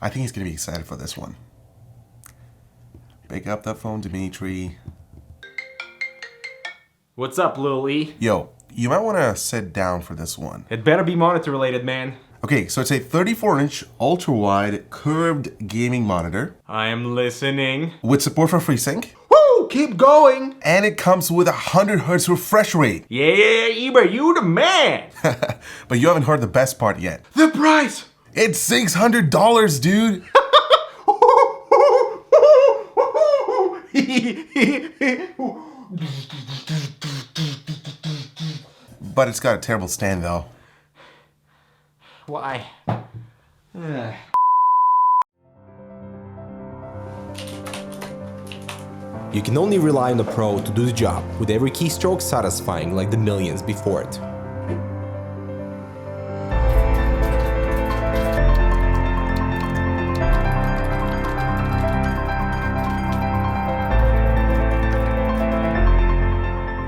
I think he's going to be excited for this one. Pick up that phone, Dimitri. What's up, Lil E? Yo, you might want to sit down for this one. It better be monitor related, man. Okay, so it's a 34-inch ultra-wide curved gaming monitor I am listening. with support for FreeSync, Woo! Keep going! and it comes with a 100 Hz refresh rate. Yeah, Eber, you the man! But you haven't heard the best part yet. The price! It's $600, dude. But it's got a terrible stand though. Why? You can only rely on the Pro to do the job, with every keystroke satisfying like the millions before it.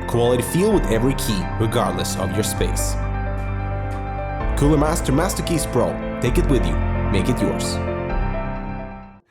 Quality feel with every key, regardless of your space. Cooler Master Masterkeys Pro. Take it with you. Make it yours.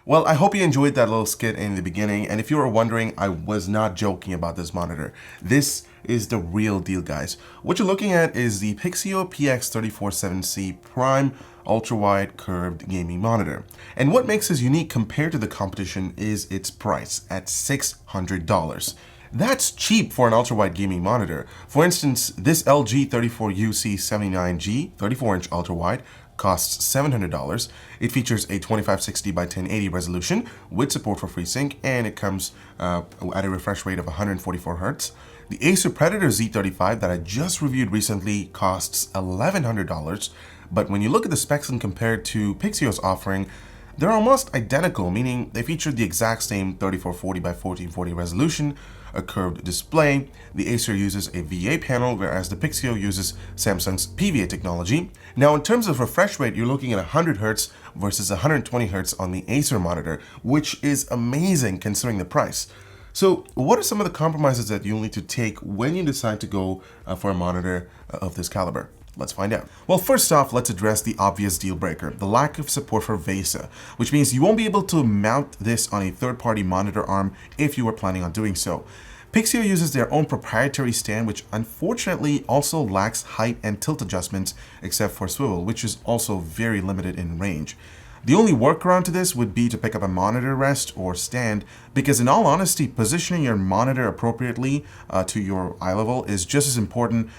Well, I hope you enjoyed that little skit in the beginning, and if you were wondering, I was not joking about this monitor. This is the real deal, guys. What you're looking at is the Pixio PX347C Prime ultra-wide curved gaming monitor. And what makes this unique compared to the competition is its price at $600. That's cheap for an ultra-wide gaming monitor. For instance, this LG 34UC79G 34-inch ultra-wide costs $700. It features a 2560 by 1080 resolution with support for FreeSync, and it comes at a refresh rate of 144 Hz. The Acer Predator Z35 that I just reviewed recently costs $1,100, but when you look at the specs and compare it to Pixio's offering, they're almost identical, meaning they feature the exact same 3440 by 1440 resolution, a curved display. The Acer uses a VA panel, whereas the Pixio uses Samsung's PVA technology. Now, in terms of refresh rate, you're looking at 100 Hz versus 120 Hz on the Acer monitor, which is amazing considering the price. So what are some of the compromises that you'll need to take when you decide to go for a monitor of this caliber? Let's find out. Well, first off, let's address the obvious deal breaker, the lack of support for VESA, which means you won't be able to mount this on a third-party monitor arm if you were planning on doing so. Pixio uses their own proprietary stand, which unfortunately also lacks height and tilt adjustments except for swivel, which is also very limited in range. The only workaround to this would be to pick up a monitor rest or stand, because in all honesty, positioning your monitor appropriately to your eye level is just as important,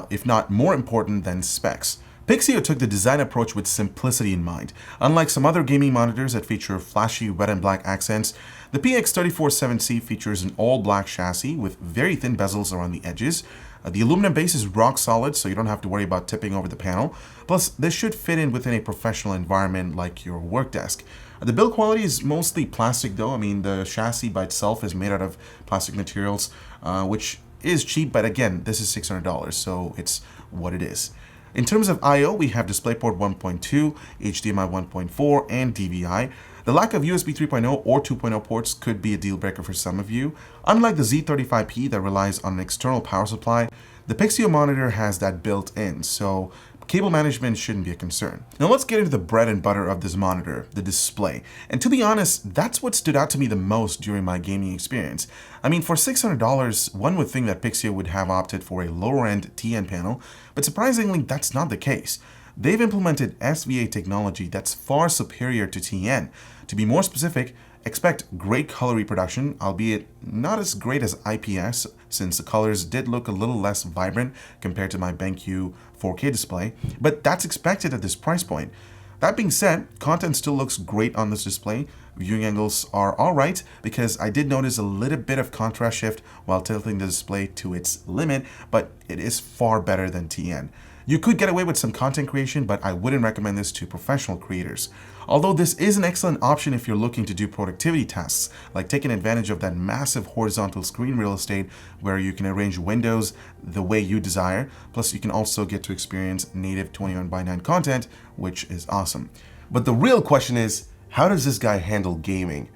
if not more important, than specs. Pixio took the design approach with simplicity in mind. Unlike some other gaming monitors that feature flashy red and black accents, the PX347C features an all-black chassis with very thin bezels around the edges. The aluminum base is rock solid, so you don't have to worry about tipping over the panel. Plus, this should fit in within a professional environment like your work desk. The build quality is mostly plastic though. I mean, the chassis by itself is made out of plastic materials, which is cheap, but again, this is $600, so it's what it is. In terms of I/O, we have DisplayPort 1.2, HDMI 1.4, and DVI. The lack of USB 3.0 or 2.0 ports could be a deal breaker for some of you. Unlike the Z35P that relies on an external power supply, the Pixio monitor has that built in, so cable management shouldn't be a concern. Now let's get into the bread and butter of this monitor, the display. And to be honest, that's what stood out to me the most during my gaming experience. I mean, for $600, one would think that Pixio would have opted for a lower-end TN panel, but surprisingly, that's not the case. They've implemented SVA technology that's far superior to TN. To be more specific, expect great color reproduction, albeit not as great as IPS, since the colors did look a little less vibrant compared to my BenQ 4K display, but that's expected at this price point. That being said, content still looks great on this display. Viewing angles are alright, because I did notice a little bit of contrast shift while tilting the display to its limit, but it is far better than TN. You could get away with some content creation, but I wouldn't recommend this to professional creators. Although this is an excellent option if you're looking to do productivity tasks, like taking advantage of that massive horizontal screen real estate where you can arrange windows the way you desire, plus you can also get to experience native 21:9 content, which is awesome. But the real question is, how does this guy handle gaming?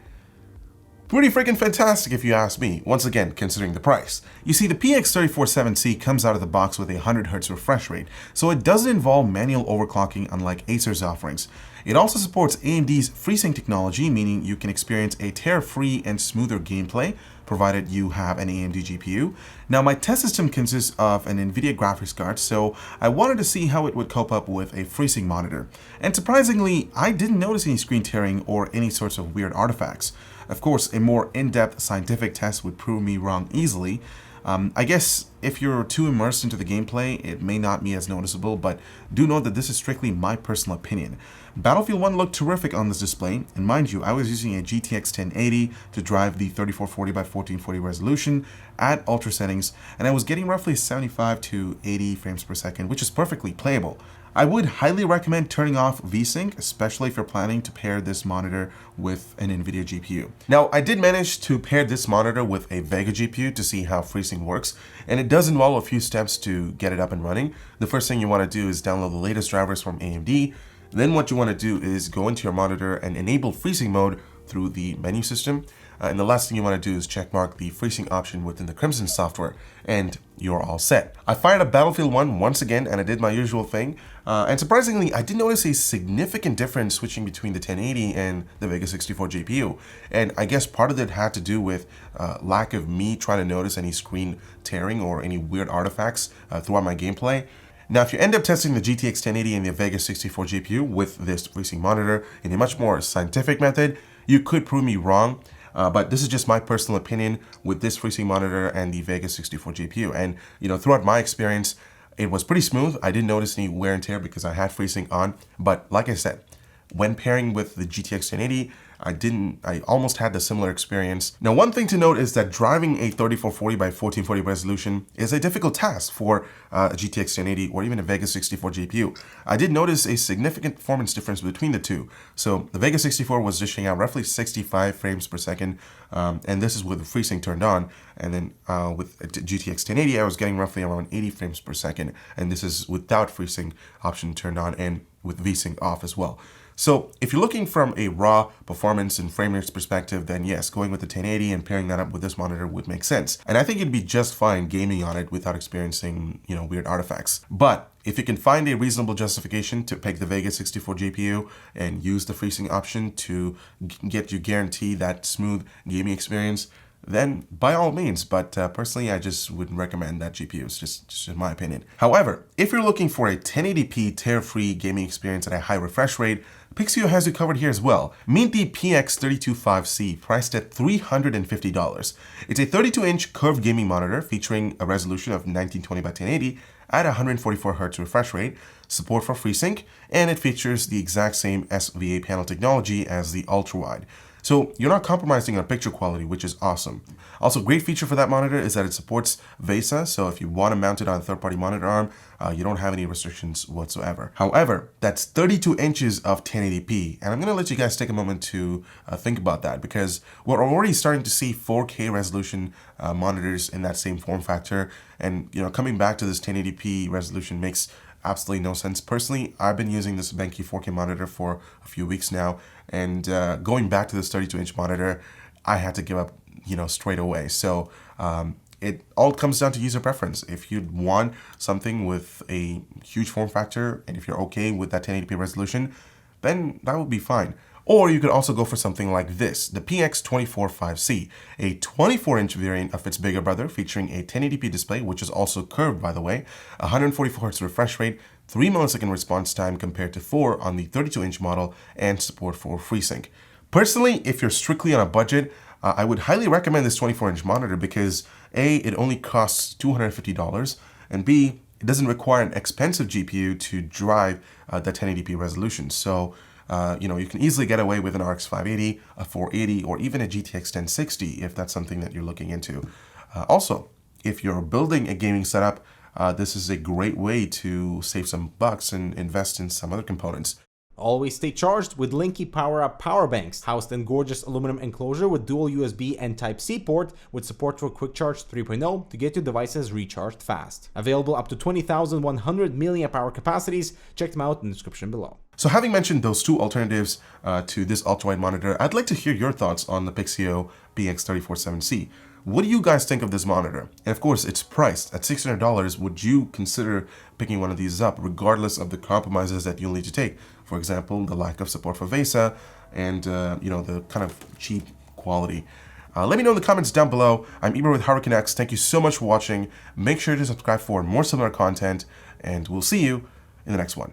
Pretty freaking fantastic if you ask me, once again considering the price. You see, the PX347C comes out of the box with a 100Hz refresh rate, so it doesn't involve manual overclocking unlike Acer's offerings. It also supports AMD's FreeSync technology, meaning you can experience a tear-free and smoother gameplay, provided you have an AMD GPU. Now, my test system consists of an NVIDIA graphics card, so I wanted to see how it would cope up with a FreeSync monitor. And surprisingly, I didn't notice any screen tearing or any sorts of weird artifacts. Of course, a more in-depth scientific test would prove me wrong easily. I guess if you're too immersed into the gameplay, it may not be as noticeable, but do note that this is strictly my personal opinion. Battlefield 1 looked terrific on this display, and mind you, I was using a GTX 1080 to drive the 3440 by 1440 resolution at ultra settings, and I was getting roughly 75 to 80 frames per second, which is perfectly playable. I would highly recommend turning off VSync, especially if you're planning to pair this monitor with an NVIDIA GPU. Now, I did manage to pair this monitor with a Vega GPU to see how FreeSync works, and it does involve a few steps to get it up and running. The first thing you want to do is download the latest drivers from AMD. Then what you want to do is go into your monitor and enable FreeSync mode through the menu system. And the last thing you want to do is checkmark the FreeSync option within the Crimson software, and you're all set. I fired up Battlefield 1 once again, and I did my usual thing. And surprisingly, I did notice a significant difference switching between the 1080 and the Vega 64 GPU. And I guess part of it had to do with lack of me trying to notice any screen tearing or any weird artifacts throughout my gameplay. Now, if you end up testing the GTX 1080 and the Vega 64 GPU with this FreeSync monitor in a much more scientific method, you could prove me wrong. But this is just my personal opinion with this FreeSync monitor and the Vega 64 GPU. And, throughout my experience, it was pretty smooth. I didn't notice any wear and tear because I had FreeSync on. But like I said, when pairing with the GTX 1080, I almost had the similar experience. Now, one thing to note is that driving a 3440 by 1440 resolution is a difficult task for a GTX 1080 or even a Vega 64 GPU. I did notice a significant performance difference between the two. So the Vega 64 was dishing out roughly 65 frames per second, and this is with the FreeSync turned on. And then with GTX 1080, I was getting roughly around 80 frames per second, and this is without FreeSync option turned on and with VSync off as well. So if you're looking from a raw performance and frame rates perspective, then yes, going with the 1080 and pairing that up with this monitor would make sense. And I think it'd be just fine gaming on it without experiencing, weird artifacts. But if you can find a reasonable justification to pick the Vega 64 GPU and use the FreeSync option to get you guarantee that smooth gaming experience, then by all means, but personally, I just wouldn't recommend that GPU. It's just in my opinion. However, if you're looking for a 1080p tear-free gaming experience at a high refresh rate, Pixio has you covered here as well. Meet the PX325C, priced at $350. It's a 32-inch curved gaming monitor featuring a resolution of 1920 by 1080 at 144Hz refresh rate, support for FreeSync, and it features the exact same SVA panel technology as the ultra-wide. So you're not compromising on picture quality, which is awesome. Also, great feature for that monitor is that it supports VESA, so if you want to mount it on a third-party monitor arm, you don't have any restrictions whatsoever. However, that's 32 inches of 1080p, and I'm going to let you guys take a moment to think about that, because we're already starting to see 4K resolution monitors in that same form factor, and coming back to this 1080p resolution makes absolutely no sense. Personally, I've been using this BenQ 4K monitor for a few weeks now, and going back to this 32-inch monitor, I had to give up, straight away. So it all comes down to user preference. If you want something with a huge form factor, and if you're okay with that 1080p resolution, then that would be fine. Or you could also go for something like this, the PX245C, a 24-inch variant of its bigger brother featuring a 1080p display, which is also curved, by the way, 144Hz refresh rate, 3 millisecond response time compared to 4 on the 32-inch model, and support for FreeSync. Personally, if you're strictly on a budget, I would highly recommend this 24-inch monitor because A, it only costs $250, and B, it doesn't require an expensive GPU to drive the 1080p resolution. So you can easily get away with an RX 580, a 480, or even a GTX 1060 if that's something that you're looking into. Also, if you're building a gaming setup, this is a great way to save some bucks and invest in some other components. Always stay charged with Linky Power-Up power banks, housed in gorgeous aluminum enclosure with dual USB and Type-C port with support for Quick Charge 3.0 to get your devices recharged fast. Available up to 20,100 mAh capacities. Check them out in the description below. So having mentioned those two alternatives to this ultrawide monitor, I'd like to hear your thoughts on the Pixio PX347C. What do you guys think of this monitor? And of course, it's priced at $600. Would you consider picking one of these up, regardless of the compromises that you'll need to take? For example, the lack of support for VESA and the kind of cheap quality. Let me know in the comments down below. I'm Eber with Hurricane X. Thank you so much for watching. Make sure to subscribe for more similar content, and we'll see you in the next one.